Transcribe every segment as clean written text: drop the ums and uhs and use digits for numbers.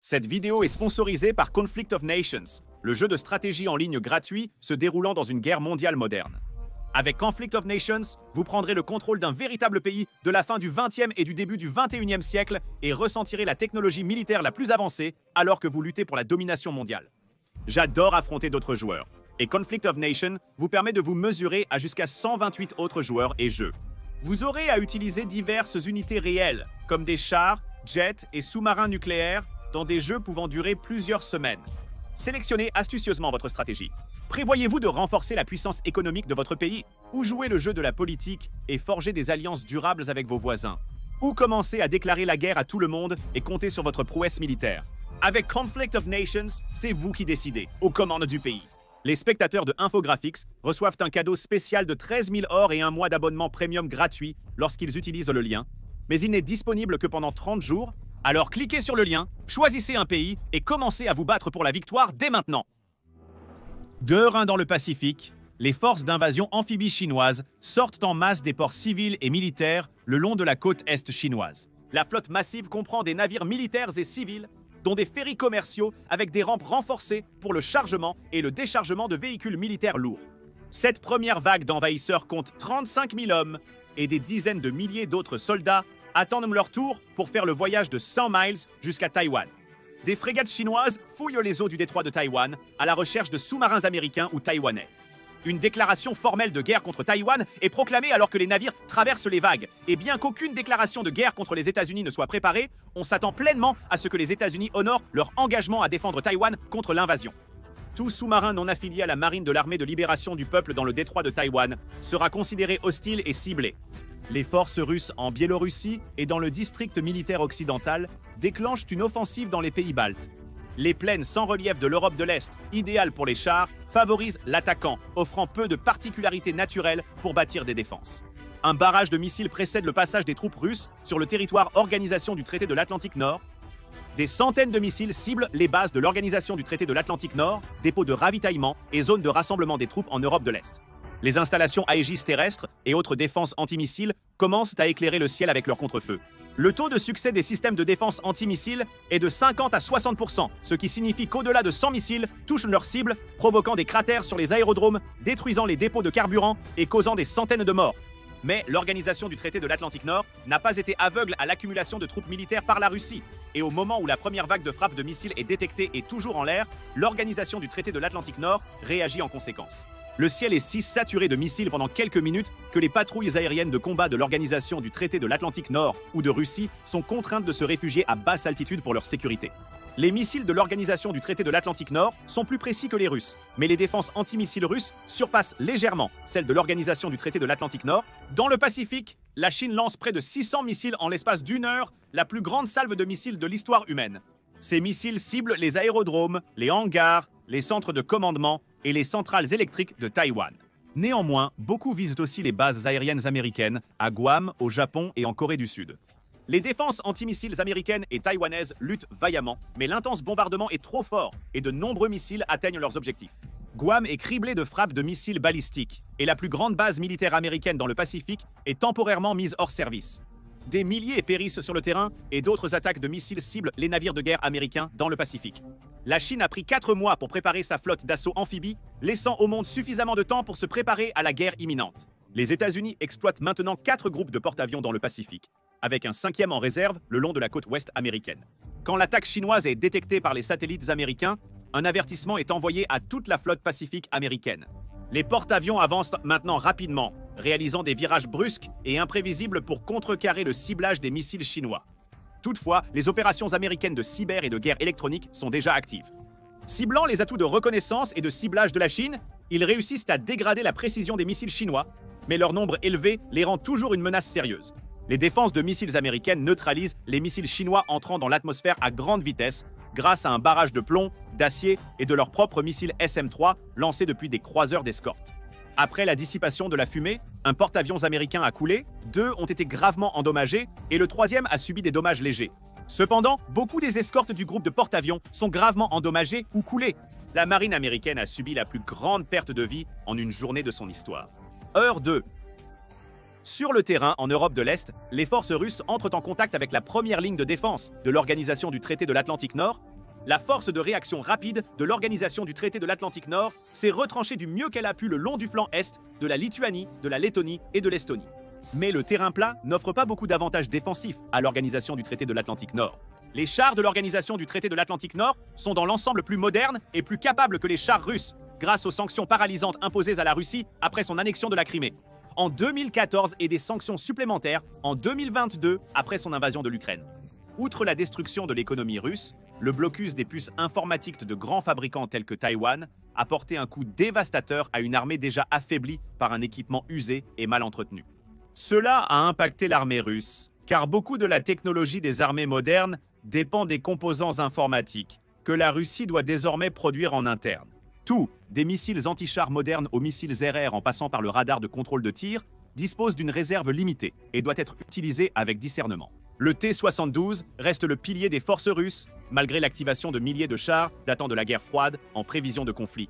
Cette vidéo est sponsorisée par Conflict of Nations, le jeu de stratégie en ligne gratuit se déroulant dans une guerre mondiale moderne. Avec Conflict of Nations, vous prendrez le contrôle d'un véritable pays de la fin du XXe et du début du XXIe siècle et ressentirez la technologie militaire la plus avancée alors que vous luttez pour la domination mondiale. J'adore affronter d'autres joueurs, et Conflict of Nations vous permet de vous mesurer à jusqu'à 128 autres joueurs et jeux. Vous aurez à utiliser diverses unités réelles, comme des chars, jets et sous-marins nucléaires, dans des jeux pouvant durer plusieurs semaines. Sélectionnez astucieusement votre stratégie. Prévoyez-vous de renforcer la puissance économique de votre pays, ou jouer le jeu de la politique et forger des alliances durables avec vos voisins, ou commencer à déclarer la guerre à tout le monde et compter sur votre prouesse militaire. Avec Conflict of Nations, c'est vous qui décidez, aux commandes du pays. Les spectateurs de Infographics reçoivent un cadeau spécial de 13 000 or et un mois d'abonnement premium gratuit lorsqu'ils utilisent le lien, mais il n'est disponible que pendant 30 jours. Alors cliquez sur le lien, choisissez un pays et commencez à vous battre pour la victoire dès maintenant. De Rhin dans le Pacifique, les forces d'invasion amphibie chinoises sortent en masse des ports civils et militaires le long de la côte est chinoise. La flotte massive comprend des navires militaires et civils, dont des ferries commerciaux avec des rampes renforcées pour le chargement et le déchargement de véhicules militaires lourds. Cette première vague d'envahisseurs compte 35 000 hommes et des dizaines de milliers d'autres soldats attendent leur tour pour faire le voyage de 100 miles jusqu'à Taïwan. Des frégates chinoises fouillent les eaux du détroit de Taïwan à la recherche de sous-marins américains ou taïwanais. Une déclaration formelle de guerre contre Taïwan est proclamée alors que les navires traversent les vagues. Et bien qu'aucune déclaration de guerre contre les États-Unis ne soit préparée, on s'attend pleinement à ce que les États-Unis honorent leur engagement à défendre Taïwan contre l'invasion. Tout sous-marin non affilié à la marine de l'armée de libération du peuple dans le détroit de Taïwan sera considéré hostile et ciblé. Les forces russes en Biélorussie et dans le district militaire occidental déclenchent une offensive dans les pays baltes. Les plaines sans relief de l'Europe de l'Est, idéales pour les chars, favorisent l'attaquant, offrant peu de particularités naturelles pour bâtir des défenses. Un barrage de missiles précède le passage des troupes russes sur le territoire Organisation du traité de l'Atlantique Nord. Des centaines de missiles ciblent les bases de l'Organisation du traité de l'Atlantique Nord, dépôts de ravitaillement et zones de rassemblement des troupes en Europe de l'Est. Les installations Aegis terrestres et autres défenses antimissiles commencent à éclairer le ciel avec leur contre-feu. Le taux de succès des systèmes de défense antimissiles est de 50 à 60%, ce qui signifie qu'au-delà de 100 missiles touchent leur cible, provoquant des cratères sur les aérodromes, détruisant les dépôts de carburant et causant des centaines de morts. Mais l'Organisation du traité de l'Atlantique Nord n'a pas été aveugle à l'accumulation de troupes militaires par la Russie. Et au moment où la première vague de frappe de missiles est détectée et toujours en l'air, l'Organisation du traité de l'Atlantique Nord réagit en conséquence. Le ciel est si saturé de missiles pendant quelques minutes que les patrouilles aériennes de combat de l'Organisation du traité de l'Atlantique Nord ou de Russie sont contraintes de se réfugier à basse altitude pour leur sécurité. Les missiles de l'Organisation du traité de l'Atlantique Nord sont plus précis que les Russes, mais les défenses antimissiles russes surpassent légèrement celles de l'Organisation du traité de l'Atlantique Nord. Dans le Pacifique, la Chine lance près de 600 missiles en l'espace d'une heure, la plus grande salve de missiles de l'histoire humaine. Ces missiles ciblent les aérodromes, les hangars, les centres de commandement et les centrales électriques de Taïwan. Néanmoins, beaucoup visent aussi les bases aériennes américaines, à Guam, au Japon et en Corée du Sud. Les défenses antimissiles américaines et taïwanaises luttent vaillamment, mais l'intense bombardement est trop fort et de nombreux missiles atteignent leurs objectifs. Guam est criblé de frappes de missiles balistiques et la plus grande base militaire américaine dans le Pacifique est temporairement mise hors service. Des milliers périssent sur le terrain et d'autres attaques de missiles ciblent les navires de guerre américains dans le Pacifique. La Chine a pris 4 mois pour préparer sa flotte d'assaut amphibie, laissant au monde suffisamment de temps pour se préparer à la guerre imminente. Les États-Unis exploitent maintenant 4 groupes de porte-avions dans le Pacifique, avec un 5e en réserve le long de la côte ouest américaine. Quand l'attaque chinoise est détectée par les satellites américains, un avertissement est envoyé à toute la flotte pacifique américaine. Les porte-avions avancent maintenant rapidement, réalisant des virages brusques et imprévisibles pour contrecarrer le ciblage des missiles chinois. Toutefois, les opérations américaines de cyber et de guerre électronique sont déjà actives. Ciblant les atouts de reconnaissance et de ciblage de la Chine, ils réussissent à dégrader la précision des missiles chinois, mais leur nombre élevé les rend toujours une menace sérieuse. Les défenses de missiles américaines neutralisent les missiles chinois entrant dans l'atmosphère à grande vitesse grâce à un barrage de plomb, d'acier et de leurs propres missiles SM-3 lancés depuis des croiseurs d'escorte. Après la dissipation de la fumée, un porte-avions américain a coulé, 2 ont été gravement endommagés et le 3e a subi des dommages légers. Cependant, beaucoup des escortes du groupe de porte-avions sont gravement endommagées ou coulées. La marine américaine a subi la plus grande perte de vie en une journée de son histoire. Heure 2. Sur le terrain, en Europe de l'Est, les forces russes entrent en contact avec la première ligne de défense de l'Organisation du traité de l'Atlantique Nord, la force de réaction rapide de l'Organisation du traité de l'Atlantique Nord s'est retranchée du mieux qu'elle a pu le long du flanc est de la Lituanie, de la Lettonie et de l'Estonie. Mais le terrain plat n'offre pas beaucoup d'avantages défensifs à l'Organisation du traité de l'Atlantique Nord. Les chars de l'Organisation du traité de l'Atlantique Nord sont dans l'ensemble plus modernes et plus capables que les chars russes, grâce aux sanctions paralysantes imposées à la Russie après son annexion de la Crimée en 2014 et des sanctions supplémentaires en 2022 après son invasion de l'Ukraine. Outre la destruction de l'économie russe, le blocus des puces informatiques de grands fabricants tels que Taïwan a porté un coup dévastateur à une armée déjà affaiblie par un équipement usé et mal entretenu. Cela a impacté l'armée russe, car beaucoup de la technologie des armées modernes dépend des composants informatiques que la Russie doit désormais produire en interne. Tout, des missiles anti-chars modernes aux missiles RR en passant par le radar de contrôle de tir, dispose d'une réserve limitée et doit être utilisé avec discernement. Le T-72 reste le pilier des forces russes, malgré l'activation de milliers de chars datant de la guerre froide en prévision de conflits.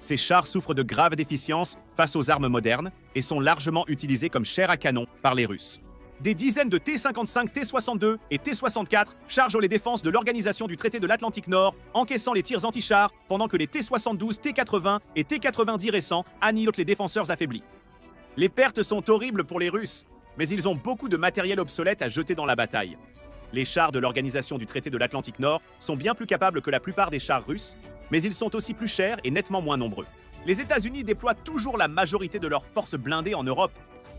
Ces chars souffrent de graves déficiences face aux armes modernes et sont largement utilisés comme chair à canon par les Russes. Des dizaines de T-55, T-62 et T-64 chargent les défenses de l'Organisation du traité de l'Atlantique Nord, encaissant les tirs anti-chars, pendant que les T-72, T-80 et T-90 récents annihilent les défenseurs affaiblis. Les pertes sont horribles pour les Russes, mais ils ont beaucoup de matériel obsolète à jeter dans la bataille. Les chars de l'Organisation du traité de l'Atlantique Nord sont bien plus capables que la plupart des chars russes, mais ils sont aussi plus chers et nettement moins nombreux. Les États-Unis déploient toujours la majorité de leurs forces blindées en Europe,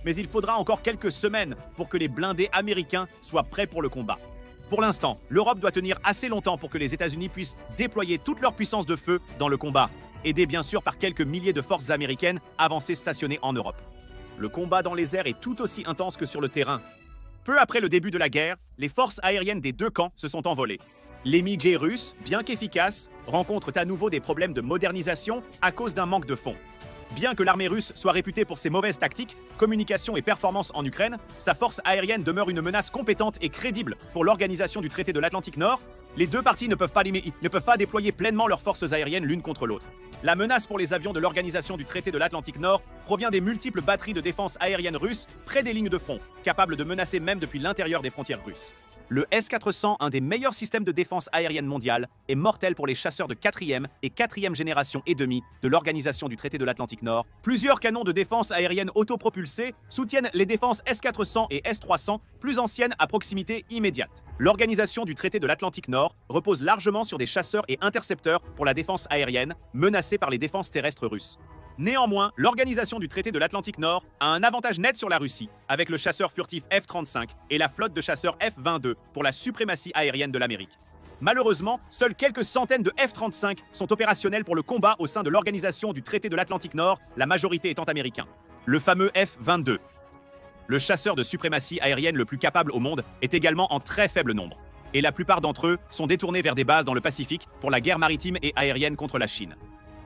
mais il faudra encore quelques semaines pour que les blindés américains soient prêts pour le combat. Pour l'instant, l'Europe doit tenir assez longtemps pour que les États-Unis puissent déployer toute leur puissance de feu dans le combat, aidés bien sûr par quelques milliers de forces américaines avancées stationnées en Europe. Le combat dans les airs est tout aussi intense que sur le terrain. Peu après le début de la guerre, les forces aériennes des deux camps se sont envolées. Les MiG russes, bien qu'efficaces, rencontrent à nouveau des problèmes de modernisation à cause d'un manque de fonds. Bien que l'armée russe soit réputée pour ses mauvaises tactiques, communications et performances en Ukraine, sa force aérienne demeure une menace compétente et crédible pour l'Organisation du traité de l'Atlantique Nord. Les deux parties ne peuvent pas déployer pleinement leurs forces aériennes l'une contre l'autre. La menace pour les avions de l'Organisation du traité de l'Atlantique Nord provient des multiples batteries de défense aérienne russes près des lignes de front, capables de menacer même depuis l'intérieur des frontières russes. Le S-400, un des meilleurs systèmes de défense aérienne mondiale, est mortel pour les chasseurs de 4e et 4e génération et demi de l'Organisation du traité de l'Atlantique Nord. Plusieurs canons de défense aérienne autopropulsés soutiennent les défenses S-400 et S-300, plus anciennes à proximité immédiate. L'Organisation du traité de l'Atlantique Nord repose largement sur des chasseurs et intercepteurs pour la défense aérienne, menacés par les défenses terrestres russes. Néanmoins, l'Organisation du traité de l'Atlantique Nord a un avantage net sur la Russie, avec le chasseur furtif F-35 et la flotte de chasseurs F-22 pour la suprématie aérienne de l'Amérique. Malheureusement, seules quelques centaines de F-35 sont opérationnels pour le combat au sein de l'Organisation du traité de l'Atlantique Nord, la majorité étant américain. Le fameux F-22. Le chasseur de suprématie aérienne le plus capable au monde est également en très faible nombre, et la plupart d'entre eux sont détournés vers des bases dans le Pacifique pour la guerre maritime et aérienne contre la Chine.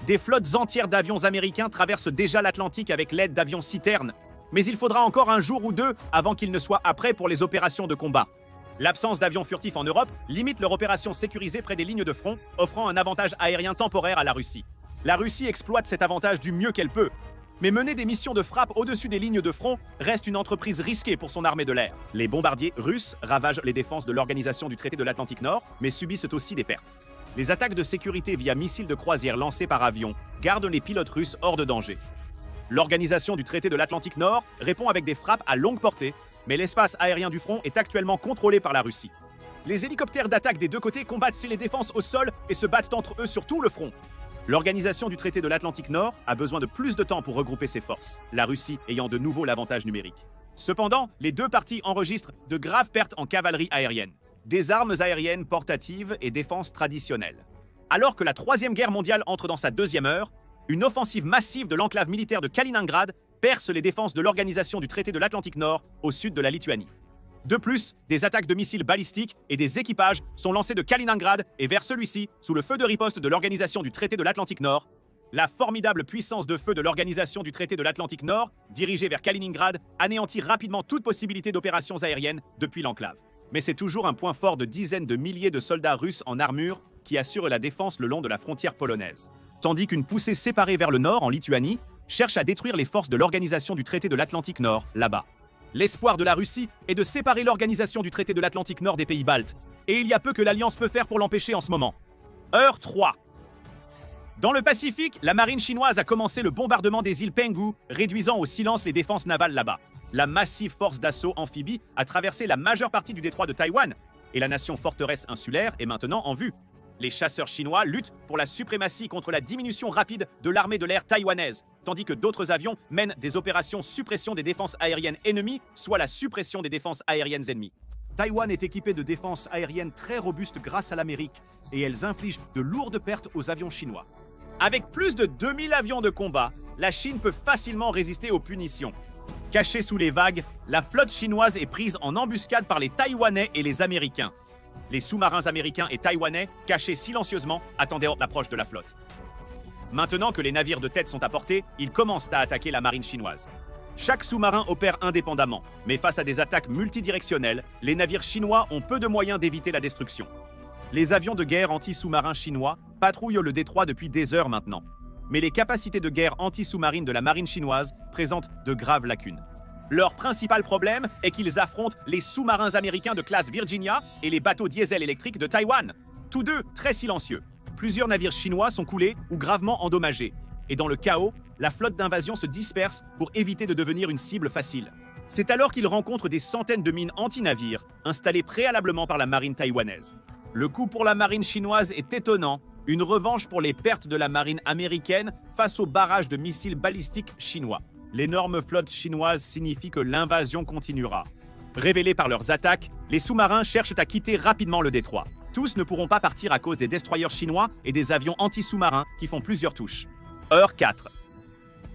Des flottes entières d'avions américains traversent déjà l'Atlantique avec l'aide d'avions citernes, mais il faudra encore un jour ou deux avant qu'ils ne soient prêts pour les opérations de combat. L'absence d'avions furtifs en Europe limite leur opération sécurisée près des lignes de front, offrant un avantage aérien temporaire à la Russie. La Russie exploite cet avantage du mieux qu'elle peut, mais mener des missions de frappe au-dessus des lignes de front reste une entreprise risquée pour son armée de l'air. Les bombardiers russes ravagent les défenses de l'Organisation du traité de l'Atlantique Nord, mais subissent aussi des pertes. Les attaques de sécurité via missiles de croisière lancés par avion gardent les pilotes russes hors de danger. L'Organisation du traité de l'Atlantique Nord répond avec des frappes à longue portée, mais l'espace aérien du front est actuellement contrôlé par la Russie. Les hélicoptères d'attaque des deux côtés combattent sur les défenses au sol et se battent entre eux sur tout le front. L'Organisation du traité de l'Atlantique Nord a besoin de plus de temps pour regrouper ses forces, la Russie ayant de nouveau l'avantage numérique. Cependant, les deux parties enregistrent de graves pertes en cavalerie aérienne, des armes aériennes portatives et défenses traditionnelles. Alors que la Troisième Guerre mondiale entre dans sa deuxième heure, une offensive massive de l'enclave militaire de Kaliningrad perce les défenses de l'Organisation du traité de l'Atlantique Nord au sud de la Lituanie. De plus, des attaques de missiles balistiques et des équipages sont lancés de Kaliningrad et vers celui-ci sous le feu de riposte de l'Organisation du traité de l'Atlantique Nord. La formidable puissance de feu de l'Organisation du traité de l'Atlantique Nord, dirigée vers Kaliningrad, anéantit rapidement toute possibilité d'opérations aériennes depuis l'enclave. Mais c'est toujours un point fort de dizaines de milliers de soldats russes en armure qui assurent la défense le long de la frontière polonaise. Tandis qu'une poussée séparée vers le nord, en Lituanie, cherche à détruire les forces de l'Organisation du traité de l'Atlantique Nord, là-bas. L'espoir de la Russie est de séparer l'Organisation du traité de l'Atlantique Nord des pays baltes, et il y a peu que l'Alliance peut faire pour l'empêcher en ce moment. Heure 3. Dans le Pacifique, la marine chinoise a commencé le bombardement des îles Penghu, réduisant au silence les défenses navales là-bas. La massive force d'assaut amphibie a traversé la majeure partie du détroit de Taïwan, et la nation forteresse insulaire est maintenant en vue. Les chasseurs chinois luttent pour la suprématie contre la diminution rapide de l'armée de l'air taïwanaise, tandis que d'autres avions mènent des opérations suppression des défenses aériennes ennemies, soit la suppression des défenses aériennes ennemies. Taïwan est équipé de défenses aériennes très robustes grâce à l'Amérique, et elles infligent de lourdes pertes aux avions chinois. Avec plus de 2000 avions de combat, la Chine peut facilement résister aux punitions. Cachée sous les vagues, la flotte chinoise est prise en embuscade par les Taïwanais et les Américains. Les sous-marins américains et taïwanais, cachés silencieusement, attendaient l'approche de la flotte. Maintenant que les navires de tête sont à portée, ils commencent à attaquer la marine chinoise. Chaque sous-marin opère indépendamment, mais face à des attaques multidirectionnelles, les navires chinois ont peu de moyens d'éviter la destruction. Les avions de guerre anti-sous-marins chinois patrouillent le détroit depuis des heures maintenant. Mais les capacités de guerre anti-sous-marine de la marine chinoise présentent de graves lacunes. Leur principal problème est qu'ils affrontent les sous-marins américains de classe Virginia et les bateaux diesel électriques de Taïwan, tous deux très silencieux. Plusieurs navires chinois sont coulés ou gravement endommagés. Et dans le chaos, la flotte d'invasion se disperse pour éviter de devenir une cible facile. C'est alors qu'ils rencontrent des centaines de mines anti-navires installées préalablement par la marine taïwanaise. Le coup pour la marine chinoise est étonnant, une revanche pour les pertes de la marine américaine face au barrage de missiles balistiques chinois. L'énorme flotte chinoise signifie que l'invasion continuera. Révélés par leurs attaques, les sous-marins cherchent à quitter rapidement le détroit. Tous ne pourront pas partir à cause des destroyers chinois et des avions anti-sous-marins qui font plusieurs touches. Heure 4.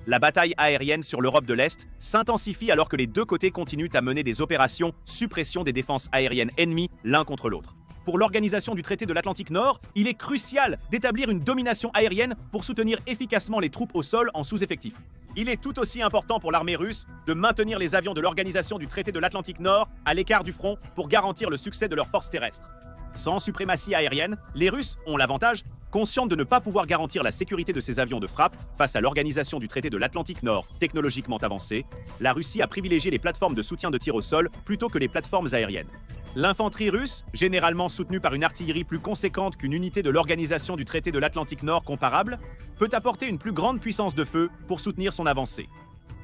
La bataille aérienne sur l'Europe de l'Est s'intensifie alors que les deux côtés continuent à mener des opérations suppression des défenses aériennes ennemies l'un contre l'autre. Pour l'organisation du traité de l'Atlantique Nord, il est crucial d'établir une domination aérienne pour soutenir efficacement les troupes au sol en sous-effectif. Il est tout aussi important pour l'armée russe de maintenir les avions de l'organisation du traité de l'Atlantique Nord à l'écart du front pour garantir le succès de leurs forces terrestres. Sans suprématie aérienne, les Russes ont l'avantage, conscients de ne pas pouvoir garantir la sécurité de ces avions de frappe face à l'organisation du traité de l'Atlantique Nord technologiquement avancée, la Russie a privilégié les plateformes de soutien de tir au sol plutôt que les plateformes aériennes. L'infanterie russe, généralement soutenue par une artillerie plus conséquente qu'une unité de l'organisation du traité de l'Atlantique Nord comparable, peut apporter une plus grande puissance de feu pour soutenir son avancée.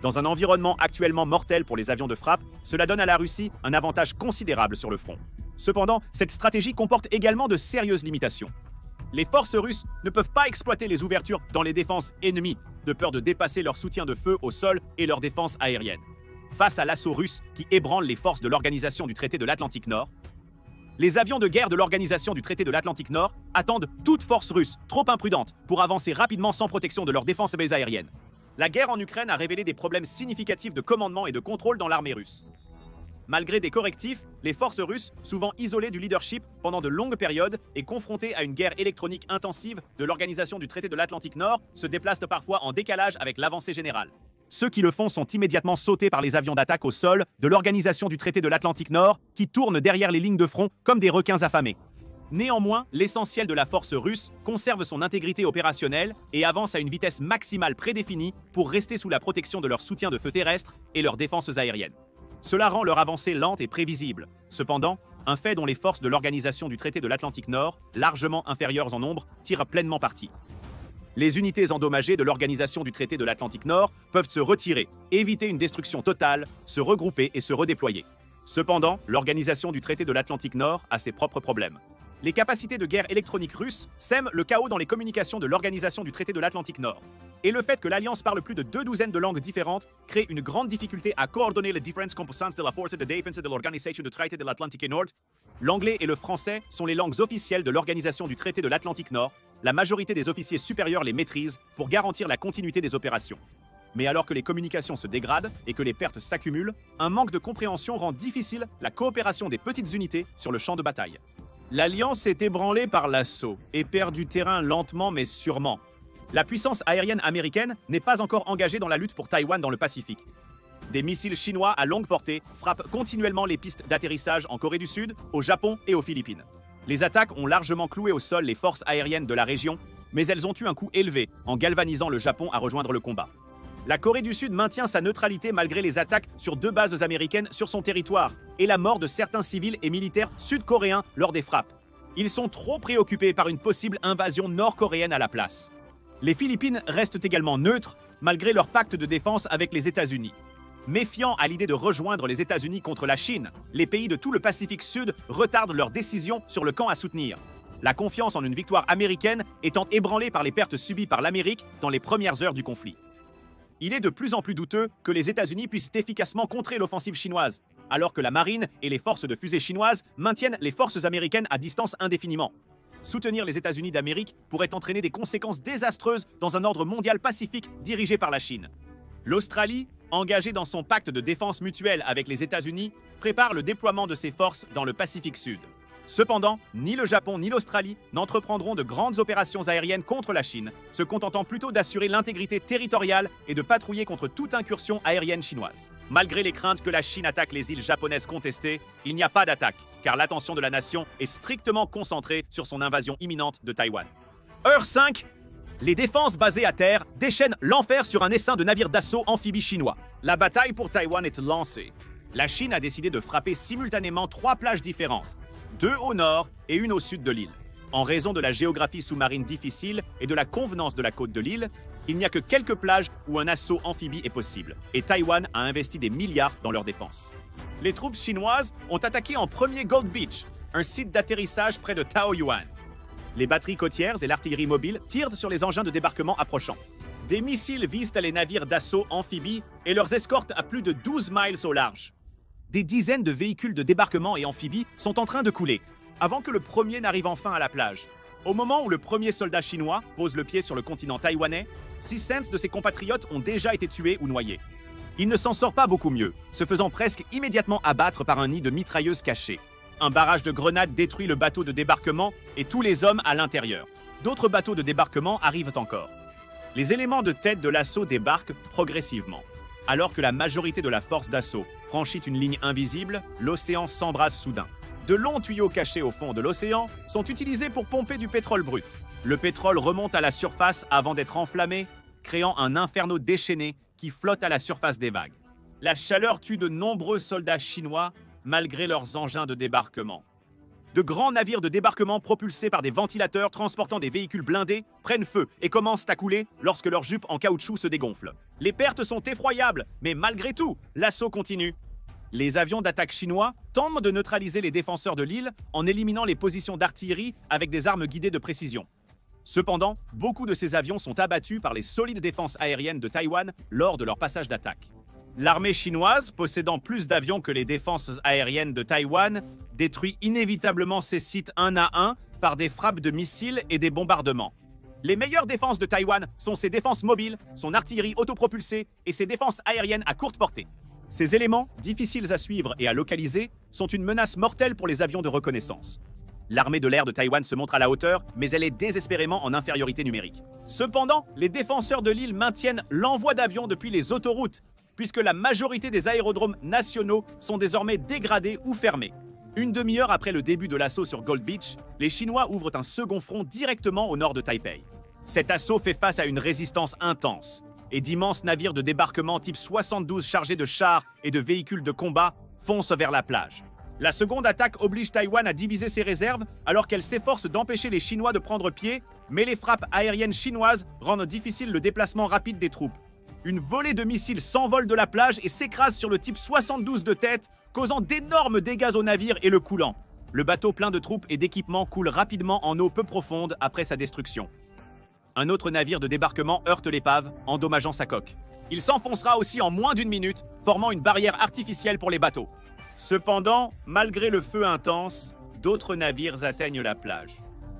Dans un environnement actuellement mortel pour les avions de frappe, cela donne à la Russie un avantage considérable sur le front. Cependant, cette stratégie comporte également de sérieuses limitations. Les forces russes ne peuvent pas exploiter les ouvertures dans les défenses ennemies, de peur de dépasser leur soutien de feu au sol et leur défense aérienne. Face à l'assaut russe qui ébranle les forces de l'organisation du traité de l'Atlantique Nord, les avions de guerre de l'organisation du traité de l'Atlantique Nord attendent toute force russe trop imprudente pour avancer rapidement sans protection de leur défense aérienne. La guerre en Ukraine a révélé des problèmes significatifs de commandement et de contrôle dans l'armée russe. Malgré des correctifs, les forces russes, souvent isolées du leadership pendant de longues périodes et confrontées à une guerre électronique intensive de l'organisation du traité de l'Atlantique Nord, se déplacent parfois en décalage avec l'avancée générale. Ceux qui le font sont immédiatement sautés par les avions d'attaque au sol de l'organisation du traité de l'Atlantique Nord, qui tournent derrière les lignes de front comme des requins affamés. Néanmoins, l'essentiel de la force russe conserve son intégrité opérationnelle et avance à une vitesse maximale prédéfinie pour rester sous la protection de leur soutien de feu terrestre et leurs défenses aériennes. Cela rend leur avancée lente et prévisible. Cependant, un fait dont les forces de l'organisation du traité de l'Atlantique Nord, largement inférieures en nombre, tirent pleinement parti. Les unités endommagées de l'organisation du traité de l'Atlantique Nord peuvent se retirer, éviter une destruction totale, se regrouper et se redéployer. Cependant, l'organisation du traité de l'Atlantique Nord a ses propres problèmes. Les capacités de guerre électronique russes sèment le chaos dans les communications de l'organisation du traité de l'Atlantique Nord. Et le fait que l'Alliance parle plus de 12 de langues différentes crée une grande difficulté à coordonner les différentes composantes de la force de défense de l'organisation du traité de l'Atlantique Nord. L'anglais et le français sont les langues officielles de l'organisation du traité de l'Atlantique Nord. La majorité des officiers supérieurs les maîtrisent pour garantir la continuité des opérations. Mais alors que les communications se dégradent et que les pertes s'accumulent, un manque de compréhension rend difficile la coopération des petites unités sur le champ de bataille. L'Alliance est ébranlée par l'assaut et perd du terrain lentement mais sûrement. La puissance aérienne américaine n'est pas encore engagée dans la lutte pour Taïwan dans le Pacifique. Des missiles chinois à longue portée frappent continuellement les pistes d'atterrissage en Corée du Sud, au Japon et aux Philippines. Les attaques ont largement cloué au sol les forces aériennes de la région, mais elles ont eu un coût élevé en galvanisant le Japon à rejoindre le combat. La Corée du Sud maintient sa neutralité malgré les attaques sur 2 bases américaines sur son territoire et la mort de certains civils et militaires sud-coréens lors des frappes. Ils sont trop préoccupés par une possible invasion nord-coréenne à la place. Les Philippines restent également neutres, malgré leur pacte de défense avec les États-Unis. Méfiants à l'idée de rejoindre les États-Unis contre la Chine, les pays de tout le Pacifique Sud retardent leur décision sur le camp à soutenir. La confiance en une victoire américaine étant ébranlée par les pertes subies par l'Amérique dans les premières heures du conflit. Il est de plus en plus douteux que les États-Unis puissent efficacement contrer l'offensive chinoise, alors que la marine et les forces de fusée chinoises maintiennent les forces américaines à distance indéfiniment. Soutenir les États-Unis d'Amérique pourrait entraîner des conséquences désastreuses dans un ordre mondial pacifique dirigé par la Chine. L'Australie, engagée dans son pacte de défense mutuelle avec les États-Unis, prépare le déploiement de ses forces dans le Pacifique Sud. Cependant, ni le Japon ni l'Australie n'entreprendront de grandes opérations aériennes contre la Chine, se contentant plutôt d'assurer l'intégrité territoriale et de patrouiller contre toute incursion aérienne chinoise. Malgré les craintes que la Chine attaque les îles japonaises contestées, il n'y a pas d'attaque, car l'attention de la nation est strictement concentrée sur son invasion imminente de Taïwan. Heure 5. Les défenses basées à terre déchaînent l'enfer sur un essaim de navires d'assaut amphibies chinois. La bataille pour Taïwan est lancée. La Chine a décidé de frapper simultanément 3 plages différentes, 2 au nord et 1 au sud de l'île. En raison de la géographie sous-marine difficile et de la convenance de la côte de l'île, il n'y a que quelques plages où un assaut amphibie est possible, et Taïwan a investi des milliards dans leur défense. Les troupes chinoises ont attaqué en premier Gold Beach, un site d'atterrissage près de Taoyuan. Les batteries côtières et l'artillerie mobile tirent sur les engins de débarquement approchants. Des missiles visent les navires d'assaut amphibies et leurs escortent à plus de 12 miles au large. Des dizaines de véhicules de débarquement et amphibies sont en train de couler, avant que le premier n'arrive enfin à la plage. Au moment où le premier soldat chinois pose le pied sur le continent taïwanais, 600 de ses compatriotes ont déjà été tués ou noyés. Il ne s'en sort pas beaucoup mieux, se faisant presque immédiatement abattre par un nid de mitrailleuses cachées. Un barrage de grenades détruit le bateau de débarquement et tous les hommes à l'intérieur. D'autres bateaux de débarquement arrivent encore. Les éléments de tête de l'assaut débarquent progressivement. Alors que la majorité de la force d'assaut franchit une ligne invisible, l'océan s'embrase soudain. De longs tuyaux cachés au fond de l'océan sont utilisés pour pomper du pétrole brut. Le pétrole remonte à la surface avant d'être enflammé, créant un inferno déchaîné qui flotte à la surface des vagues. La chaleur tue de nombreux soldats chinois malgré leurs engins de débarquement. De grands navires de débarquement propulsés par des ventilateurs transportant des véhicules blindés prennent feu et commencent à couler lorsque leurs jupes en caoutchouc se dégonflent. Les pertes sont effroyables, mais malgré tout, l'assaut continue. Les avions d'attaque chinois tentent de neutraliser les défenseurs de l'île en éliminant les positions d'artillerie avec des armes guidées de précision. Cependant, beaucoup de ces avions sont abattus par les solides défenses aériennes de Taïwan lors de leur passage d'attaque. L'armée chinoise, possédant plus d'avions que les défenses aériennes de Taïwan, détruit inévitablement ces sites un à un par des frappes de missiles et des bombardements. Les meilleures défenses de Taïwan sont ses défenses mobiles, son artillerie autopropulsée et ses défenses aériennes à courte portée. Ces éléments, difficiles à suivre et à localiser, sont une menace mortelle pour les avions de reconnaissance. L'armée de l'air de Taïwan se montre à la hauteur, mais elle est désespérément en infériorité numérique. Cependant, les défenseurs de l'île maintiennent l'envoi d'avions depuis les autoroutes, puisque la majorité des aérodromes nationaux sont désormais dégradés ou fermés. Une demi-heure après le début de l'assaut sur Gold Beach, les Chinois ouvrent un second front directement au nord de Taipei. Cet assaut fait face à une résistance intense, et d'immenses navires de débarquement type 72 chargés de chars et de véhicules de combat foncent vers la plage. La seconde attaque oblige Taïwan à diviser ses réserves alors qu'elle s'efforce d'empêcher les Chinois de prendre pied, mais les frappes aériennes chinoises rendent difficile le déplacement rapide des troupes. Une volée de missiles s'envole de la plage et s'écrase sur le type 72 de tête, causant d'énormes dégâts au navire et le coulant. Le bateau plein de troupes et d'équipements coule rapidement en eau peu profonde après sa destruction. Un autre navire de débarquement heurte l'épave, endommageant sa coque. Il s'enfoncera aussi en moins d'une minute, formant une barrière artificielle pour les bateaux. Cependant, malgré le feu intense, d'autres navires atteignent la plage.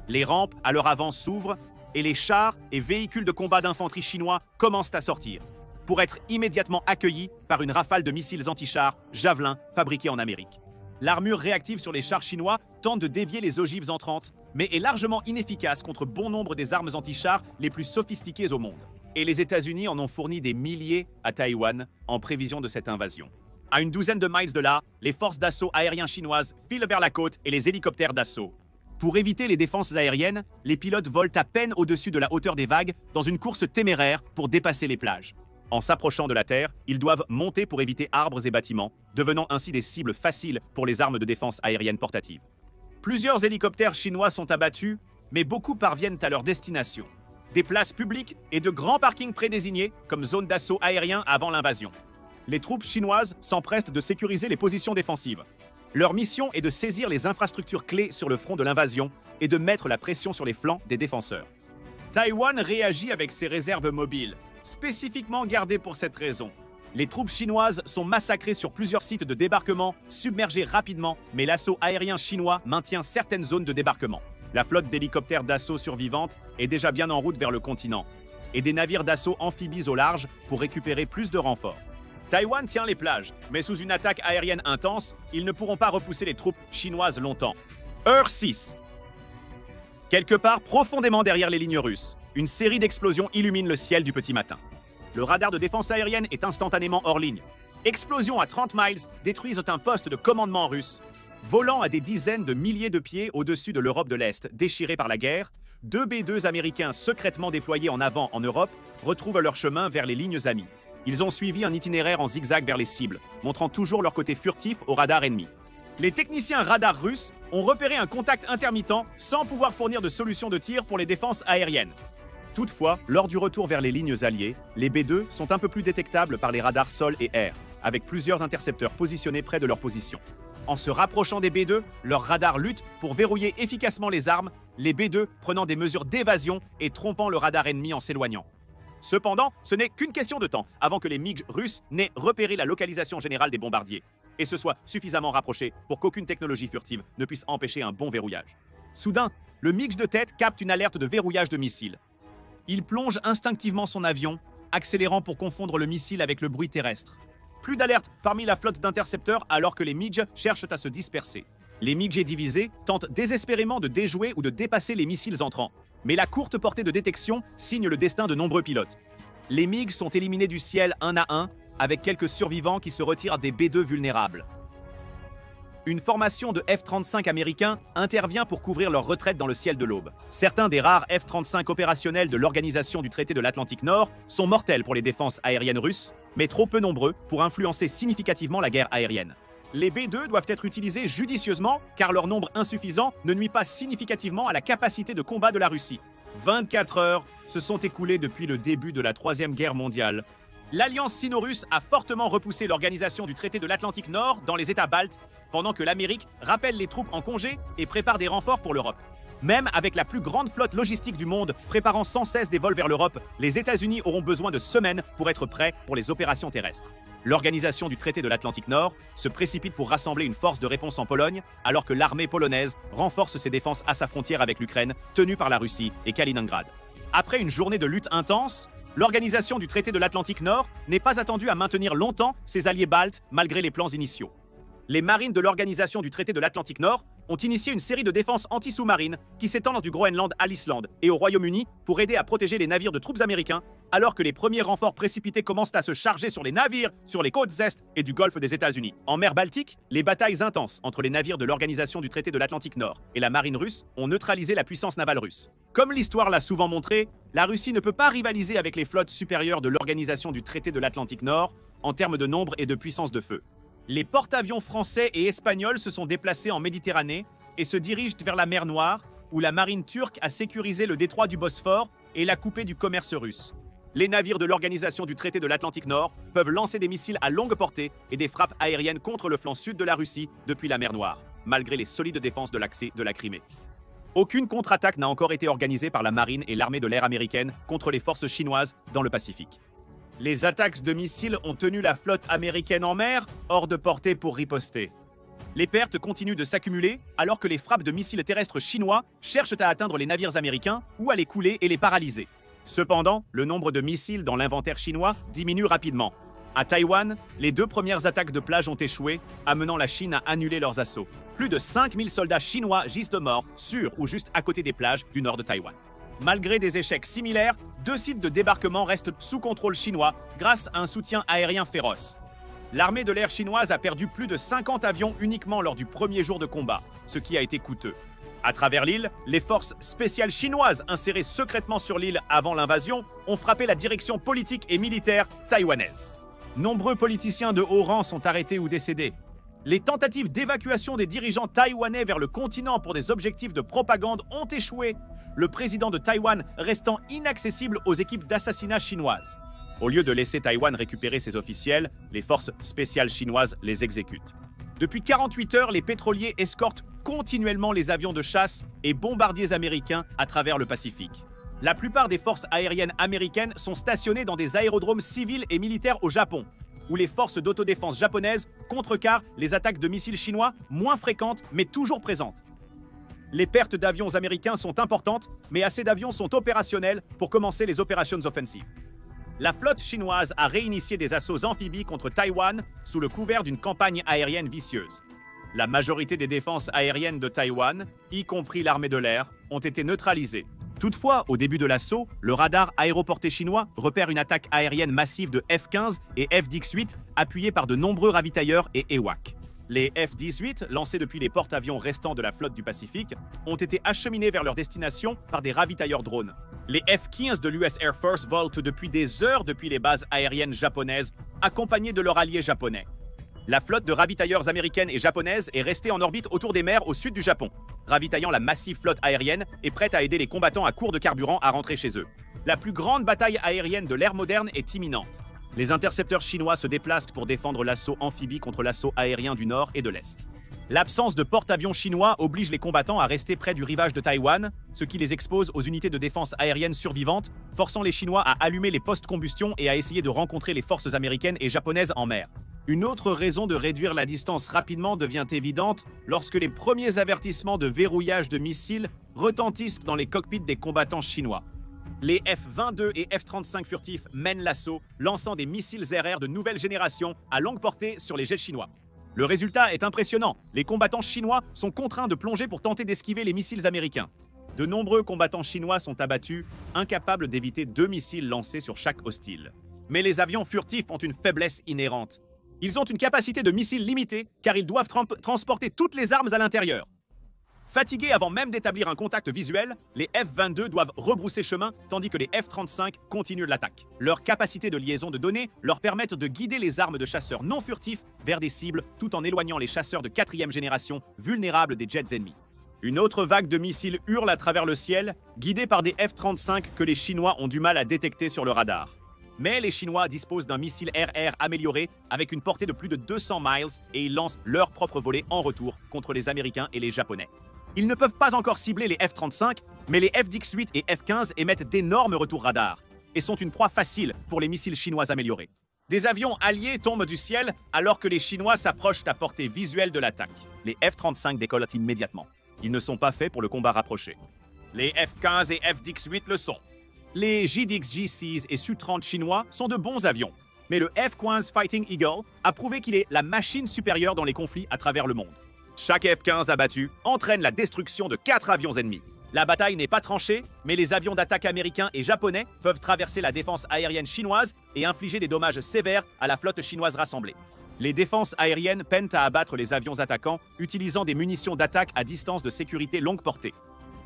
Les rampes à leur avant s'ouvrent et les chars et véhicules de combat d'infanterie chinois commencent à sortir, pour être immédiatement accueillis par une rafale de missiles anti-chars Javelin fabriqués en Amérique. L'armure réactive sur les chars chinois tente de dévier les ogives entrantes, mais est largement inefficace contre bon nombre des armes anti-chars les plus sophistiquées au monde. Et les États-Unis en ont fourni des milliers à Taïwan en prévision de cette invasion. À une douzaine de miles de là, les forces d'assaut aériens chinoises filent vers la côte et les hélicoptères d'assaut. Pour éviter les défenses aériennes, les pilotes volent à peine au-dessus de la hauteur des vagues dans une course téméraire pour dépasser les plages. En s'approchant de la terre, ils doivent monter pour éviter arbres et bâtiments, devenant ainsi des cibles faciles pour les armes de défense aérienne portatives. Plusieurs hélicoptères chinois sont abattus, mais beaucoup parviennent à leur destination. Des places publiques et de grands parkings prédésignés comme zone d'assaut aérien avant l'invasion. Les troupes chinoises s'empressent de sécuriser les positions défensives. Leur mission est de saisir les infrastructures clés sur le front de l'invasion et de mettre la pression sur les flancs des défenseurs. Taïwan réagit avec ses réserves mobiles, spécifiquement gardées pour cette raison. Les troupes chinoises sont massacrées sur plusieurs sites de débarquement, submergées rapidement, mais l'assaut aérien chinois maintient certaines zones de débarquement. La flotte d'hélicoptères d'assaut survivante est déjà bien en route vers le continent, et des navires d'assaut amphibies au large pour récupérer plus de renforts. Taïwan tient les plages, mais sous une attaque aérienne intense, ils ne pourront pas repousser les troupes chinoises longtemps. Heure 6. Quelque part profondément derrière les lignes russes, une série d'explosions illumine le ciel du petit matin. Le radar de défense aérienne est instantanément hors ligne. Explosions à 30 miles détruisent un poste de commandement russe. Volant à des dizaines de milliers de pieds au-dessus de l'Europe de l'Est, déchirée par la guerre, 2 B-2 américains secrètement déployés en avant en Europe retrouvent leur chemin vers les lignes amies. Ils ont suivi un itinéraire en zigzag vers les cibles, montrant toujours leur côté furtif au radar ennemi. Les techniciens radars russes ont repéré un contact intermittent sans pouvoir fournir de solution de tir pour les défenses aériennes. Toutefois, lors du retour vers les lignes alliées, les B-2 sont un peu plus détectables par les radars sol et air, avec plusieurs intercepteurs positionnés près de leur position. En se rapprochant des B-2, leurs radars luttent pour verrouiller efficacement les armes, les B-2 prenant des mesures d'évasion et trompant le radar ennemi en s'éloignant. Cependant, ce n'est qu'une question de temps avant que les MiG russes n'aient repéré la localisation générale des bombardiers et se soient suffisamment rapprochés pour qu'aucune technologie furtive ne puisse empêcher un bon verrouillage. Soudain, le MiG de tête capte une alerte de verrouillage de missile. Il plonge instinctivement son avion, accélérant pour confondre le missile avec le bruit terrestre. Plus d'alerte parmi la flotte d'intercepteurs alors que les MiG cherchent à se disperser. Les MiG divisés tentent désespérément de déjouer ou de dépasser les missiles entrants. Mais la courte portée de détection signe le destin de nombreux pilotes. Les MiG sont éliminés du ciel un à un, avec quelques survivants qui se retirent des B-2 vulnérables. Une formation de F-35 américains intervient pour couvrir leur retraite dans le ciel de l'Aube. Certains des rares F-35 opérationnels de l'Organisation du Traité de l'Atlantique Nord sont mortels pour les défenses aériennes russes, mais trop peu nombreux pour influencer significativement la guerre aérienne. Les B-2 doivent être utilisés judicieusement car leur nombre insuffisant ne nuit pas significativement à la capacité de combat de la Russie. 24 heures se sont écoulées depuis le début de la Troisième Guerre mondiale. L'alliance sino-russe a fortement repoussé l'Organisation du Traité de l'Atlantique Nord dans les États baltes, pendant que l'Amérique rappelle les troupes en congé et prépare des renforts pour l'Europe. Même avec la plus grande flotte logistique du monde préparant sans cesse des vols vers l'Europe, les États-Unis auront besoin de semaines pour être prêts pour les opérations terrestres. L'Organisation du Traité de l'Atlantique Nord se précipite pour rassembler une force de réponse en Pologne, alors que l'armée polonaise renforce ses défenses à sa frontière avec l'Ukraine, tenue par la Russie et Kaliningrad. Après une journée de lutte intense, l'Organisation du Traité de l'Atlantique Nord n'est pas attendue à maintenir longtemps ses alliés baltes malgré les plans initiaux. Les marines de l'Organisation du Traité de l'Atlantique Nord ont initié une série de défenses anti-sous-marines qui s'étendent du Groenland à l'Islande et au Royaume-Uni pour aider à protéger les navires de troupes américains, alors que les premiers renforts précipités commencent à se charger sur les navires sur les côtes est et du golfe des États-Unis. En mer Baltique, les batailles intenses entre les navires de l'Organisation du Traité de l'Atlantique Nord et la marine russe ont neutralisé la puissance navale russe. Comme l'histoire l'a souvent montré, la Russie ne peut pas rivaliser avec les flottes supérieures de l'Organisation du Traité de l'Atlantique Nord en termes de nombre et de puissance de feu. Les porte-avions français et espagnols se sont déplacés en Méditerranée et se dirigent vers la mer Noire, où la marine turque a sécurisé le détroit du Bosphore et l'a coupé du commerce russe. Les navires de l'Organisation du Traité de l'Atlantique Nord peuvent lancer des missiles à longue portée et des frappes aériennes contre le flanc sud de la Russie depuis la mer Noire, malgré les solides défenses de l'accès de la Crimée. Aucune contre-attaque n'a encore été organisée par la marine et l'armée de l'air américaine contre les forces chinoises dans le Pacifique. Les attaques de missiles ont tenu la flotte américaine en mer, hors de portée pour riposter. Les pertes continuent de s'accumuler alors que les frappes de missiles terrestres chinois cherchent à atteindre les navires américains ou à les couler et les paralyser. Cependant, le nombre de missiles dans l'inventaire chinois diminue rapidement. À Taïwan, les 2 premières attaques de plage ont échoué, amenant la Chine à annuler leurs assauts. Plus de 5000 soldats chinois gisent de mort sur ou juste à côté des plages du nord de Taïwan. Malgré des échecs similaires, 2 sites de débarquement restent sous contrôle chinois grâce à un soutien aérien féroce. L'armée de l'air chinoise a perdu plus de 50 avions uniquement lors du premier jour de combat, ce qui a été coûteux. À travers l'île, les forces spéciales chinoises insérées secrètement sur l'île avant l'invasion ont frappé la direction politique et militaire taïwanaise. Nombreux politiciens de haut rang sont arrêtés ou décédés. Les tentatives d'évacuation des dirigeants taïwanais vers le continent pour des objectifs de propagande ont échoué, le président de Taïwan restant inaccessible aux équipes d'assassinat chinoises. Au lieu de laisser Taïwan récupérer ses officiels, les forces spéciales chinoises les exécutent. Depuis 48 heures, les pétroliers escortent continuellement les avions de chasse et bombardiers américains à travers le Pacifique. La plupart des forces aériennes américaines sont stationnées dans des aérodromes civils et militaires au Japon, où les forces d'autodéfense japonaises contrecarrent les attaques de missiles chinois moins fréquentes mais toujours présentes. Les pertes d'avions américains sont importantes, mais assez d'avions sont opérationnels pour commencer les opérations offensives. La flotte chinoise a réinitié des assauts amphibies contre Taïwan sous le couvert d'une campagne aérienne vicieuse. La majorité des défenses aériennes de Taïwan, y compris l'armée de l'air, ont été neutralisées. Toutefois, au début de l'assaut, le radar aéroporté chinois repère une attaque aérienne massive de F-15 et F-18 appuyés par de nombreux ravitailleurs et EWAC. Les F-18, lancés depuis les porte-avions restants de la flotte du Pacifique, ont été acheminés vers leur destination par des ravitailleurs drones. Les F-15 de l'US Air Force volent depuis des heures depuis les bases aériennes japonaises, accompagnés de leurs alliés japonais. La flotte de ravitailleurs américaines et japonaises est restée en orbite autour des mers au sud du Japon, ravitaillant la massive flotte aérienne et prête à aider les combattants à court de carburant à rentrer chez eux. La plus grande bataille aérienne de l'ère moderne est imminente. Les intercepteurs chinois se déplacent pour défendre l'assaut amphibie contre l'assaut aérien du nord et de l'est. L'absence de porte-avions chinois oblige les combattants à rester près du rivage de Taïwan, ce qui les expose aux unités de défense aérienne survivantes, forçant les Chinois à allumer les postes-combustion et à essayer de rencontrer les forces américaines et japonaises en mer. Une autre raison de réduire la distance rapidement devient évidente lorsque les premiers avertissements de verrouillage de missiles retentissent dans les cockpits des combattants chinois. Les F-22 et F-35 furtifs mènent l'assaut, lançant des missiles RR de nouvelle génération à longue portée sur les jets chinois. Le résultat est impressionnant. Les combattants chinois sont contraints de plonger pour tenter d'esquiver les missiles américains. De nombreux combattants chinois sont abattus, incapables d'éviter 2 missiles lancés sur chaque hostile. Mais les avions furtifs ont une faiblesse inhérente. Ils ont une capacité de missiles limitée car ils doivent transporter toutes les armes à l'intérieur. Fatigués avant même d'établir un contact visuel, les F-22 doivent rebrousser chemin tandis que les F-35 continuent l'attaque. Leur capacité de liaison de données leur permettent de guider les armes de chasseurs non furtifs vers des cibles tout en éloignant les chasseurs de 4e génération vulnérables des jets ennemis. Une autre vague de missiles hurle à travers le ciel, guidés par des F-35 que les Chinois ont du mal à détecter sur le radar. Mais les Chinois disposent d'un missile RR amélioré avec une portée de plus de 200 miles et ils lancent leur propre volée en retour contre les Américains et les Japonais. Ils ne peuvent pas encore cibler les F-35, mais les F-18 et F-15 émettent d'énormes retours radars et sont une proie facile pour les missiles chinois améliorés. Des avions alliés tombent du ciel alors que les Chinois s'approchent à portée visuelle de l'attaque. Les F-35 décollent immédiatement. Ils ne sont pas faits pour le combat rapproché. Les F-15 et F-18 le sont. Les JDX J-6 et Su-30 chinois sont de bons avions, mais le F-15 Fighting Eagle a prouvé qu'il est la machine supérieure dans les conflits à travers le monde. Chaque F-15 abattu entraîne la destruction de 4 avions ennemis. La bataille n'est pas tranchée, mais les avions d'attaque américains et japonais peuvent traverser la défense aérienne chinoise et infliger des dommages sévères à la flotte chinoise rassemblée. Les défenses aériennes peinent à abattre les avions attaquants utilisant des munitions d'attaque à distance de sécurité longue portée.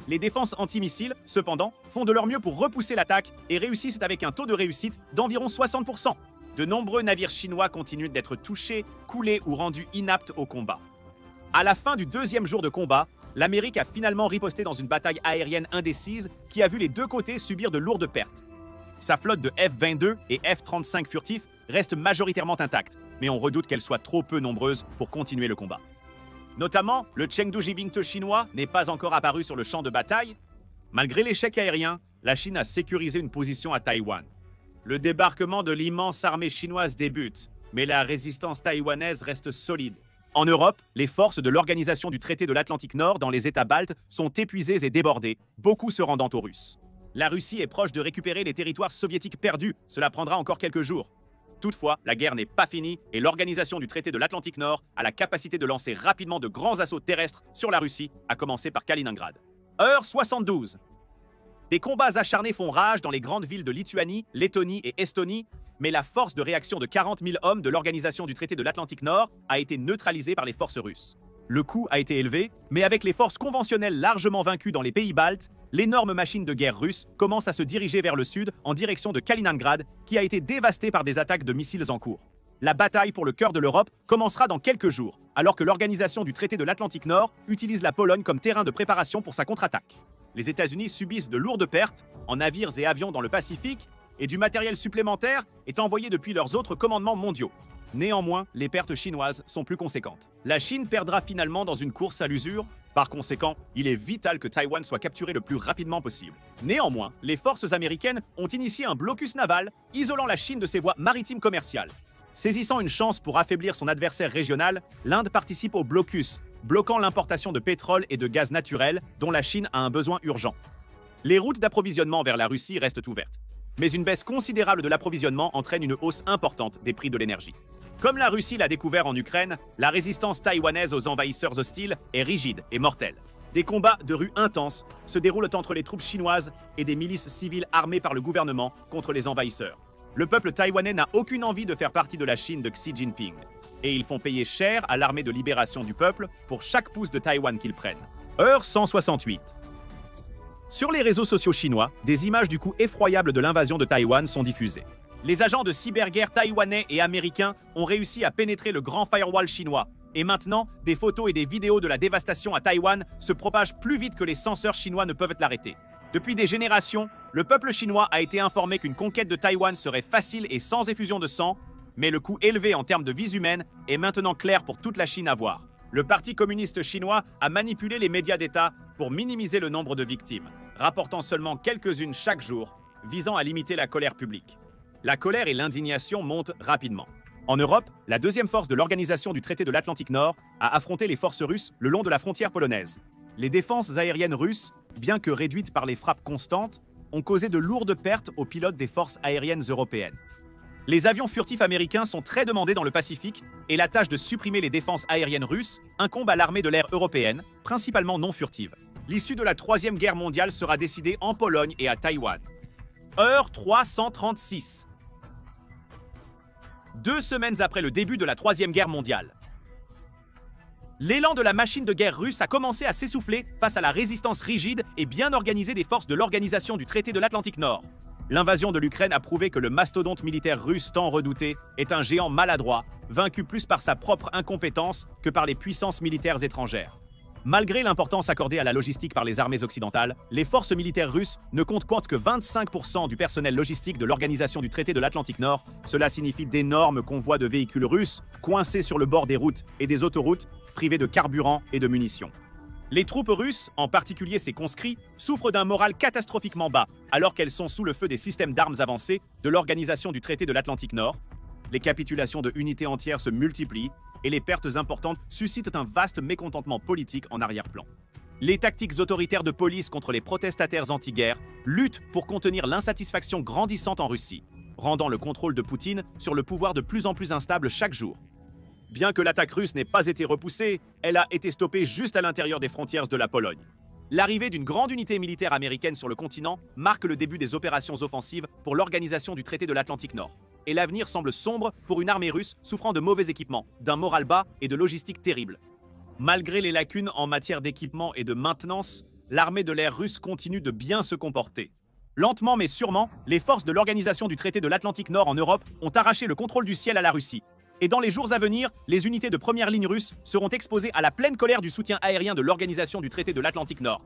Les défenses antimissiles, cependant, font de leur mieux pour repousser l'attaque et réussissent avec un taux de réussite d'environ 60%. De nombreux navires chinois continuent d'être touchés, coulés ou rendus inaptes au combat. À la fin du 2e jour de combat, l'Amérique a finalement riposté dans une bataille aérienne indécise qui a vu les deux côtés subir de lourdes pertes. Sa flotte de F-22 et F-35 furtifs reste majoritairement intacte, mais on redoute qu'elle soit trop peu nombreuse pour continuer le combat. Notamment, le Chengdu Jivingte chinois n'est pas encore apparu sur le champ de bataille. Malgré l'échec aérien, la Chine a sécurisé une position à Taïwan. Le débarquement de l'immense armée chinoise débute, mais la résistance taïwanaise reste solide. En Europe, les forces de l'Organisation du Traité de l'Atlantique Nord dans les États baltes sont épuisées et débordées, beaucoup se rendant aux Russes. La Russie est proche de récupérer les territoires soviétiques perdus, cela prendra encore quelques jours. Toutefois, la guerre n'est pas finie et l'Organisation du Traité de l'Atlantique Nord a la capacité de lancer rapidement de grands assauts terrestres sur la Russie, à commencer par Kaliningrad. Heure 72. Des combats acharnés font rage dans les grandes villes de Lituanie, Lettonie et Estonie, mais la force de réaction de 40 000 hommes de l'Organisation du Traité de l'Atlantique Nord a été neutralisée par les forces russes. Le coût a été élevé, mais avec les forces conventionnelles largement vaincues dans les pays baltes, l'énorme machine de guerre russe commence à se diriger vers le sud en direction de Kaliningrad, qui a été dévastée par des attaques de missiles en cours. La bataille pour le cœur de l'Europe commencera dans quelques jours, alors que l'organisation du traité de l'Atlantique Nord utilise la Pologne comme terrain de préparation pour sa contre-attaque. Les États-Unis subissent de lourdes pertes en navires et avions dans le Pacifique, et du matériel supplémentaire est envoyé depuis leurs autres commandements mondiaux. Néanmoins, les pertes chinoises sont plus conséquentes. La Chine perdra finalement dans une course à l'usure. Par conséquent, il est vital que Taïwan soit capturé le plus rapidement possible. Néanmoins, les forces américaines ont initié un blocus naval, isolant la Chine de ses voies maritimes commerciales. Saisissant une chance pour affaiblir son adversaire régional, l'Inde participe au blocus, bloquant l'importation de pétrole et de gaz naturel dont la Chine a un besoin urgent. Les routes d'approvisionnement vers la Russie restent ouvertes. Mais une baisse considérable de l'approvisionnement entraîne une hausse importante des prix de l'énergie. Comme la Russie l'a découvert en Ukraine, la résistance taïwanaise aux envahisseurs hostiles est rigide et mortelle. Des combats de rue intenses se déroulent entre les troupes chinoises et des milices civiles armées par le gouvernement contre les envahisseurs. Le peuple taïwanais n'a aucune envie de faire partie de la Chine de Xi Jinping. Et ils font payer cher à l'armée de libération du peuple pour chaque pouce de Taïwan qu'ils prennent. Heure 168. Sur les réseaux sociaux chinois, des images du coup effroyable de l'invasion de Taïwan sont diffusées. Les agents de cyberguerre taïwanais et américains ont réussi à pénétrer le grand firewall chinois. Et maintenant, des photos et des vidéos de la dévastation à Taïwan se propagent plus vite que les censeurs chinois ne peuvent l'arrêter. Depuis des générations, le peuple chinois a été informé qu'une conquête de Taïwan serait facile et sans effusion de sang, mais le coût élevé en termes de vies humaines est maintenant clair pour toute la Chine à voir. Le Parti communiste chinois a manipulé les médias d'État pour minimiser le nombre de victimes, rapportant seulement quelques-unes chaque jour, visant à limiter la colère publique. La colère et l'indignation montent rapidement. En Europe, la deuxième force de l'Organisation du traité de l'Atlantique Nord a affronté les forces russes le long de la frontière polonaise. Les défenses aériennes russes, bien que réduites par les frappes constantes, ont causé de lourdes pertes aux pilotes des forces aériennes européennes. Les avions furtifs américains sont très demandés dans le Pacifique et la tâche de supprimer les défenses aériennes russes incombe à l'armée de l'air européenne, principalement non furtive. L'issue de la Troisième Guerre mondiale sera décidée en Pologne et à Taïwan. Heure 336. 2 semaines après le début de la Troisième Guerre mondiale. L'élan de la machine de guerre russe a commencé à s'essouffler face à la résistance rigide et bien organisée des forces de l'Organisation du traité de l'Atlantique Nord. L'invasion de l'Ukraine a prouvé que le mastodonte militaire russe tant redouté est un géant maladroit, vaincu plus par sa propre incompétence que par les puissances militaires étrangères. Malgré l'importance accordée à la logistique par les armées occidentales, les forces militaires russes ne comptent que 25% du personnel logistique de l'Organisation du traité de l'Atlantique Nord. Cela signifie d'énormes convois de véhicules russes coincés sur le bord des routes et des autoroutes, privés de carburant et de munitions. Les troupes russes, en particulier ses conscrits, souffrent d'un moral catastrophiquement bas, alors qu'elles sont sous le feu des systèmes d'armes avancés de l'Organisation du traité de l'Atlantique Nord. Les capitulations de unités entières se multiplient et les pertes importantes suscitent un vaste mécontentement politique en arrière-plan. Les tactiques autoritaires de police contre les protestataires anti-guerre luttent pour contenir l'insatisfaction grandissante en Russie, rendant le contrôle de Poutine sur le pouvoir de plus en plus instable chaque jour. Bien que l'attaque russe n'ait pas été repoussée, elle a été stoppée juste à l'intérieur des frontières de la Pologne. L'arrivée d'une grande unité militaire américaine sur le continent marque le début des opérations offensives pour l'Organisation du traité de l'Atlantique Nord. Et l'avenir semble sombre pour une armée russe souffrant de mauvais équipements, d'un moral bas et de logistique terrible. Malgré les lacunes en matière d'équipement et de maintenance, l'armée de l'air russe continue de bien se comporter. Lentement mais sûrement, les forces de l'Organisation du traité de l'Atlantique Nord en Europe ont arraché le contrôle du ciel à la Russie. Et dans les jours à venir, les unités de première ligne russes seront exposées à la pleine colère du soutien aérien de l'Organisation du traité de l'Atlantique Nord.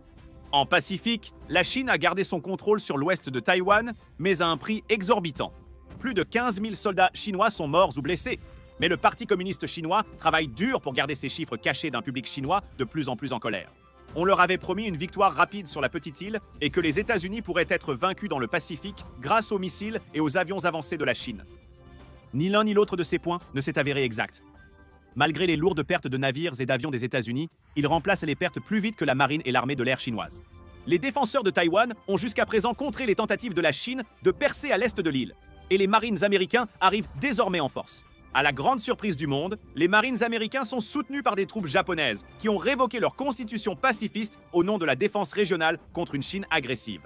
En Pacifique, la Chine a gardé son contrôle sur l'ouest de Taïwan, mais à un prix exorbitant. Plus de 15 000 soldats chinois sont morts ou blessés. Mais le Parti communiste chinois travaille dur pour garder ces chiffres cachés d'un public chinois de plus en plus en colère. On leur avait promis une victoire rapide sur la petite île et que les États-Unis pourraient être vaincus dans le Pacifique grâce aux missiles et aux avions avancés de la Chine. Ni l'un ni l'autre de ces points ne s'est avéré exact. Malgré les lourdes pertes de navires et d'avions des États-Unis, ils remplacent les pertes plus vite que la marine et l'armée de l'air chinoise. Les défenseurs de Taïwan ont jusqu'à présent contré les tentatives de la Chine de percer à l'est de l'île. Et les marines américains arrivent désormais en force. À la grande surprise du monde, les marines américains sont soutenus par des troupes japonaises qui ont révoqué leur constitution pacifiste au nom de la défense régionale contre une Chine agressive.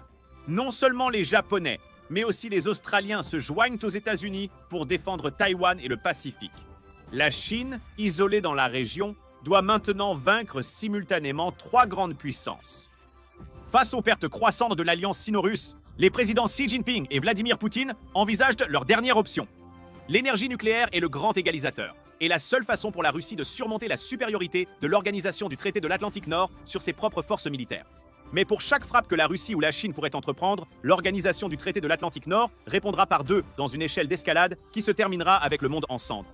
Non seulement les Japonais, mais aussi les Australiens se joignent aux États-Unis pour défendre Taïwan et le Pacifique. La Chine, isolée dans la région, doit maintenant vaincre simultanément 3 grandes puissances. Face aux pertes croissantes de l'alliance sino-russe, les présidents Xi Jinping et Vladimir Poutine envisagent leur dernière option. L'énergie nucléaire est le grand égalisateur, et la seule façon pour la Russie de surmonter la supériorité de l'organisation du traité de l'Atlantique Nord sur ses propres forces militaires. Mais pour chaque frappe que la Russie ou la Chine pourrait entreprendre, l'organisation du traité de l'Atlantique Nord répondra par deux dans une échelle d'escalade qui se terminera avec le monde en cendres.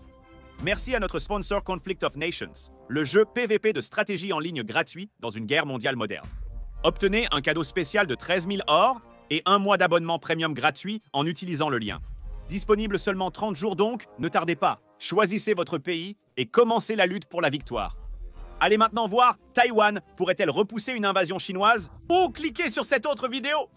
Merci à notre sponsor Conflict of Nations, le jeu PVP de stratégie en ligne gratuit dans une guerre mondiale moderne. Obtenez un cadeau spécial de 13 000 or et un mois d'abonnement premium gratuit en utilisant le lien. Disponible seulement 30 jours donc, ne tardez pas, choisissez votre pays et commencez la lutte pour la victoire. Allez maintenant voir, Taïwan pourrait-elle repousser une invasion chinoise? Ou cliquez sur cette autre vidéo.